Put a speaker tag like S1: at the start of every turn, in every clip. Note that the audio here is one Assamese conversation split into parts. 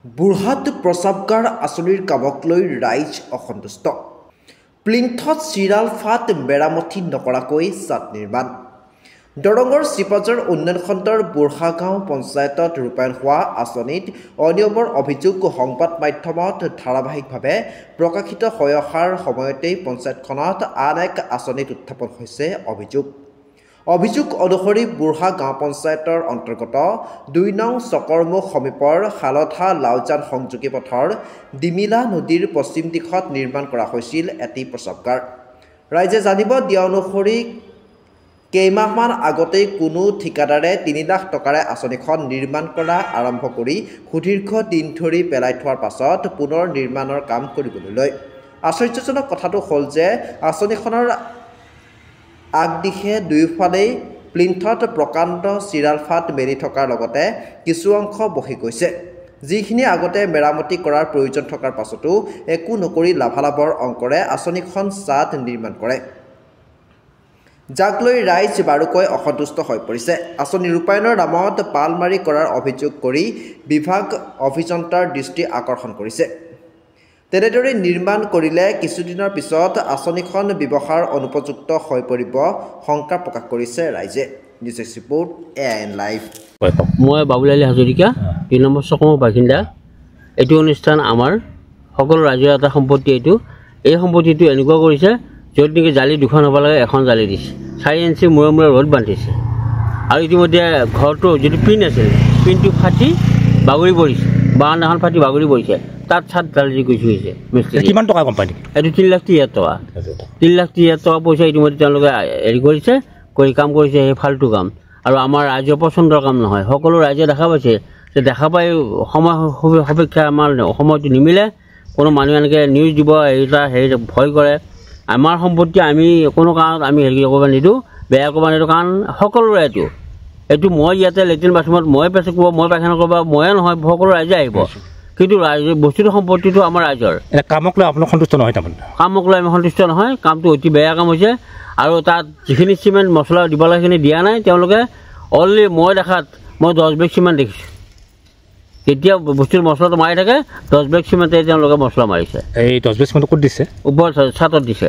S1: বুঢ়াত প্ৰস্ৰাৱগাৰ আঁচনিৰ কামক লৈ ৰাইজ অসন্তুষ্ট। প্লিন্থত চিৰাল ফাট মেৰামতি নকৰাকৈ ছাদ নিৰ্মাণ। দৰঙৰ চিপাঝাৰ উন্নয়ন খণ্ডৰ বুঢ়াগাঁও পঞ্চায়তত ৰূপায়ণ হোৱা আঁচনিত অনিয়মৰ অভিযোগ সংবাদ মাধ্যমত ধাৰাবাহিকভাৱে প্ৰকাশিত হৈ অহাৰ সময়তেই পঞ্চায়তখনত আন এক আঁচনিত উত্থাপন হৈছে অভিযোগ অনুসৰি বুঢ়া গাঁও পঞ্চায়তৰ অন্তৰ্গত ২ নং চকৰমুখ সমীপৰ শালধা লাওজান সংযোগী পথৰ ডিমিলা নদীৰ পশ্চিম দিশত নিৰ্মাণ কৰা হৈছিল এটি প্ৰস্ৰাৱগাৰ। ৰাইজে জানিব দিয়া অনুসৰি কেইমাহমান আগতেই কোনো ঠিকাদাৰে ৩ লাখ টকাৰে আঁচনিখন নিৰ্মাণ কৰা আৰম্ভ কৰি সুদীৰ্ঘ দিন ধৰি পেলাই থোৱাৰ পাছত পুনৰ নিৰ্মাণৰ কাম কৰিবলৈ লয়। আশ্চৰ্যজনক কথাটো হ'ল যে আঁচনিখনৰ আগদিশে দুয়োফালেই প্লিন্থত প্ৰকাণ্ড চিৰাল ফাট মেলি থকাৰ লগতে কিছু অংশ বহি গৈছে, যিখিনি আগতে মেৰামতি কৰাৰ প্ৰয়োজন থকাৰ পাছতো একো নকৰি লাভালাভৰ অংকৰে আঁচনিখন ছাদ নিৰ্মাণ কৰে, যাক লৈ ৰাইজ বাৰুকৈ অসন্তুষ্ট হৈ পৰিছে। আঁচনি ৰূপায়ণৰ নামত পালমাৰি কৰাৰ অভিযোগ কৰি বিভাগ অভিযন্তাৰ দৃষ্টি আকৰ্ষণ কৰিছে। তেনেদৰে নিৰ্মাণ কৰিলে কিছুদিনৰ পিছত আঁচনিখন ব্যৱহাৰ অনুপযুক্ত হৈ পৰিব শংকা প্ৰকাশ কৰিছে ৰাইজে। News report AIN live.
S2: মই বাবুলাল হাজৰিকা ৩ নম্বৰ চকমৰ বাসিন্দা। এইটো অনুষ্ঠান আমাৰ সকলো ৰাইজৰ এটা সম্পত্তি। এই সম্পত্তিটো এনেকুৱা কৰিছে য'ত নেকি জালি দুখন হ'ব লাগে এখন জালি দিছে, ৪ ইঞ্চি মূৰে মূৰে ৰ'দ বান্ধিছে আৰু ইতিমধ্যে ঘৰটো যিটো পিন আছিল পিনটো ফাটি বাগৰি পৰিছে, বাৰান্দাখন ফাটি বাগৰি পৰিছে, তাত ছাদ ঢালি গুচি গৈছে।
S3: কিমান টকা কোম্পানী?
S2: এইটো ৩,৩০,০০০ টকা। ৩,৩০,০০০ টকা পইচা ইতিমধ্যে তেওঁলোকে হেৰি কৰি কাম কৰিছে, সেই ফাল্টু কাম আৰু আমাৰ ৰাইজৰ পচন্দৰ কাম নহয়। সকলো ৰাইজে দেখা পাইছে যে দেখা পাই সময় সাপেক্ষে আমাৰ সময়টো নিমিলে। কোনো মানুহে এনেকৈ নিউজ দিব হেৰি ভয় কৰে। আমাৰ সম্পত্তি আমি কোনো কাৰণত আমি হেৰি কৰিব নিদিওঁ, বেয়া কৰিব নিদিওঁ, কাৰণ সকলোৰে এইটো মই ইয়াতে লেট্ৰিন বাথৰুমত মই পেচাব কৰিব, মই পায়খানা কৰিব, ময়ে নহয়, সকলো ৰাইজে আহিব, কিন্তু বস্তুটো সম্পত্তিটো আমাৰ ৰাইজৰ।
S3: কামক লৈ আপোনাক সন্তুষ্ট নহয়? তাৰমানে
S2: কামক লৈ আমি সন্তুষ্ট নহয়। কামটো অতি বেয়া কাম হৈছে আৰু তাত যিখিনি চিমেণ্ট মছলা দিব লাগে সেইখিনি দিয়া নাই তেওঁলোকে। অনলি মই দেখাত মই 10 বেগ চিমেণ্ট দেখিছোঁ। যেতিয়া বস্তুৰ মছলাটো মাৰি থাকে 10 বেগ চিমেণ্টে তেওঁলোকে মছলা মাৰিছে।
S3: এই 10 বেগ চিমেণ্ট ক'ত দিছে?
S2: ওপৰত ছাদত দিছে।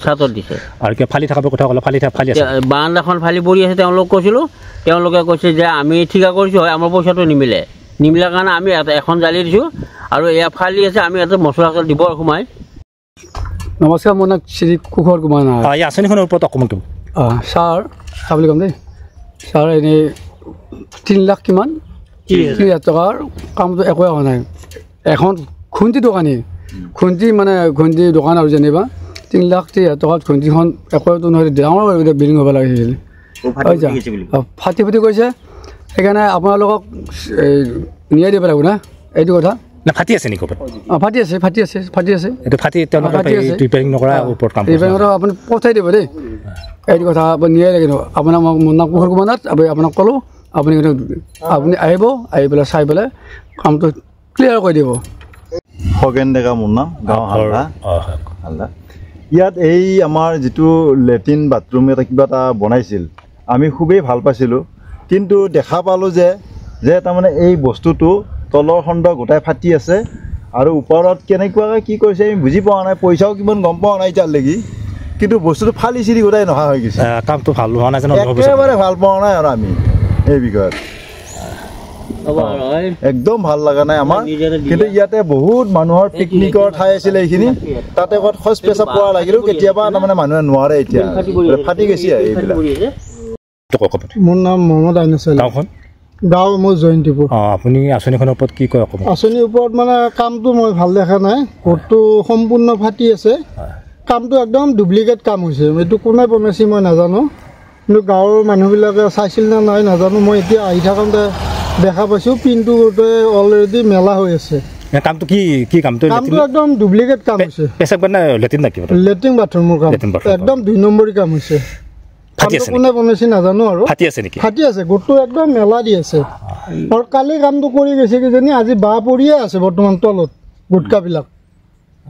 S2: ছাদত দিছে। আৰু
S3: কিয় ফালি থকাৰ কথা ক'লে? ফালি আছে,
S2: বাৰান্দাখন ফালি পৰি আছে। তেওঁলোকক কৈছিলোঁ, তেওঁলোকে কৈছে যে আমি ঠিকা কৰিছোঁ, হয় আমাৰ পইচাটো নিমিলে কাৰণে আমি এখন জালি দিছোঁ আৰু এয়া ফালি আছে, আমি ইয়াতে মছলা দিব সোমাই।
S4: নমস্কাৰ, মোৰ নাম শ্ৰী কুশল কুমাৰ নাথ।
S3: এই আঁচনিখনৰ ওপৰত অকণমান ক'ম।
S4: ছাৰ বুলি ক'ম দেই। ছাৰ এনেই 3 লাখ কিমান 30,000 টকাৰ কামটো একোৱে হোৱা নাই। এখন খুন্দি দোকানী খুন্দি দোকান আৰু যেনিবা 3,30,000 টকাত খুন্দিখন একোটো নহয়, ডাঙৰ বিল্ডিং হ'ব লাগিছিল। ফাটি কৈছে, সেইকাৰণে আপোনালোকক ন্যায় দিব লাগিব না, এইটো কথা।
S3: ফাটি আছে নেকি?
S4: ফাটি আছে।
S3: ৰিপেয়াৰিং
S4: আপুনি পঠাই দিব দেই, এইটো কথা ন্যায় লাগিব। আপোনাৰ মোৰ নাম কুশল কুমাৰ নাথ। আপোনাক ক'লোঁ, আপুনি আহিব, আহি পেলাই চাই পেলাই কামটো ক্লিয়াৰ কৰি দিব।
S5: খগেন ডেকা মোৰ নাম, গাঁও হালদা। ইয়াত এই আমাৰ যিটো লেট্ৰিন বাথৰুম কিবা এটা বনাইছিল, আমি খুবেই ভাল পাইছিলোঁ, কিন্তু দেখা পালোঁ যে তাৰমানে এই বস্তুটো তলৰ খণ্ড গোটাই ফাটি আছে আৰু ওপৰত কেনেকুৱাকৈ কি কৰিছে আমি বুজি পোৱা নাই, পইচাও কিমান গম পোৱা নাই এতিয়ালৈকে, কিন্তু বস্তুটো ফালি চিৰি গোটাই নহা হৈ গৈছে।
S3: কামটো ভাল হোৱা নাই,
S5: একেবাৰে ভাল পোৱা নাই আৰু আমি এই বিষয়ত একদম ভাল লগা নাই আমাৰ। কিন্তু ইয়াতে বহুত মানুহৰ পিকনিকৰ ঠাই আছিলে, এইখিনি তাতে ক'ত শৌচ পেচাব কৰা লাগিলেও কেতিয়াবা তাৰমানে মানুহে নোৱাৰে, এতিয়া ফাটি গৈছে এইবিলাক।
S4: মোৰ নাম মহম্মদ আইনুল। গাঁও মোৰ জয়ন্তীপুৰ।
S3: আপুনি আঁচনিখনৰ ওপৰত কি কয়?
S4: আঁচনিৰ ওপৰত মানে কামটো মই ভাল দেখা নাই। ঘৰটো সম্পূৰ্ণ ফাটি আছে, কামটো একদম ডুপ্লিকেট কাম হৈছে। এইটো কোনে বনাইছে মই নাজানো, কিন্তু গাঁৱৰ মানুহবিলাকে চাইছিল নে নাই নাজানো। মই এতিয়া আহি থাকোঁতে দেখা পাইছোঁ পিনটো গোটেই অলৰেডি মেলা হৈ আছে।
S3: কামটো কি কামটো
S4: একদম ডুপ্লিকেট কাম হৈছে। লেট্ৰিন বাথৰুমৰ কাম একদম 2 নম্বৰী কাম হৈছে। কোনে বনাইছে নাজানো আৰু ফাটি আছে, গোটটো একদম মেলা দি আছে। আৰু কালি কামটো কৰি গৈছে কিজানি, আজি বাঁহ পৰিয়ে আছে বৰ্তমান তলত গুটকাবিলাক।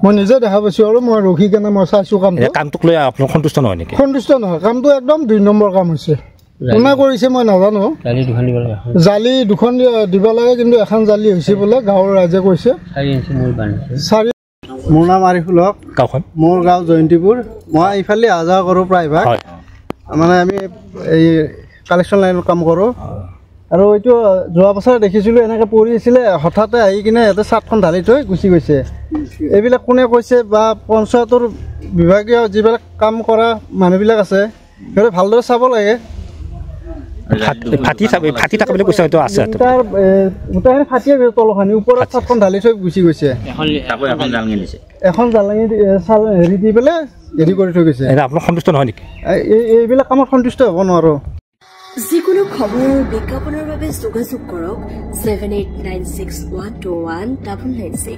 S4: মই নিজে দেখা পাইছোঁ আৰু মই ৰখি কেনে মই চাইছোঁ কামটোক লৈ আপোনাক সন্তুষ্ট নহয় নেকি? সন্তুষ্ট নহয়, কামটো একদম 2 নম্বৰ কাম হৈছে।
S6: কোনে কৰিছে মই নাজানো
S2: জালি দুখন দিব লাগে
S6: জালি দুখন দিব লাগে কিন্তু এখন জালি হৈছে বোলে গাঁৱৰ ৰাইজে কৈছে
S2: 4 ইঞ্চি মূৰ বান্ধিছে
S6: মোৰ নাম আৰিফুল হক
S3: গাঁওখন
S6: মোৰ গাঁও জয়ন্তীপুৰ মই এইফালে অহা যোৱা কৰোঁ প্ৰায়ভাগ মানে আমি এই কালেকশ্যন লাইনত কাম কৰোঁ আৰু এইটো যোৱা বছৰ দেখিছিলোঁ এনেকৈ পৰি আছিলে হঠাতে আহি কিনে ইয়াতে চাটখন ঢালি থৈ গুচি গৈছে এইবিলাক কোনে কৈছে বা পঞ্চায়তৰ বিভাগীয় যিবিলাক কাম কৰা মানুহবিলাক আছে সিহঁতে ভালদৰে চাব লাগে
S3: ফাটি থকা বুলি কৈছে হয়তো আছে
S6: গোটেইখিনি ফাটিয়ে গৈছে তলখানি ওপৰত চাটখন ঢালি থৈ গুচি গৈছে এখন জালঙি হেৰি দি পেলাই হেৰি কৰি থৈ গৈছে
S3: আপোনাক সন্তুষ্ট নহয় নেকি
S6: এইবিলাক কামত সন্তুষ্ট হ'ব নোৱাৰোঁ
S7: যিকোনো খবৰ বিজ্ঞাপনৰ বাবে যোগাযোগ কৰক 7896121996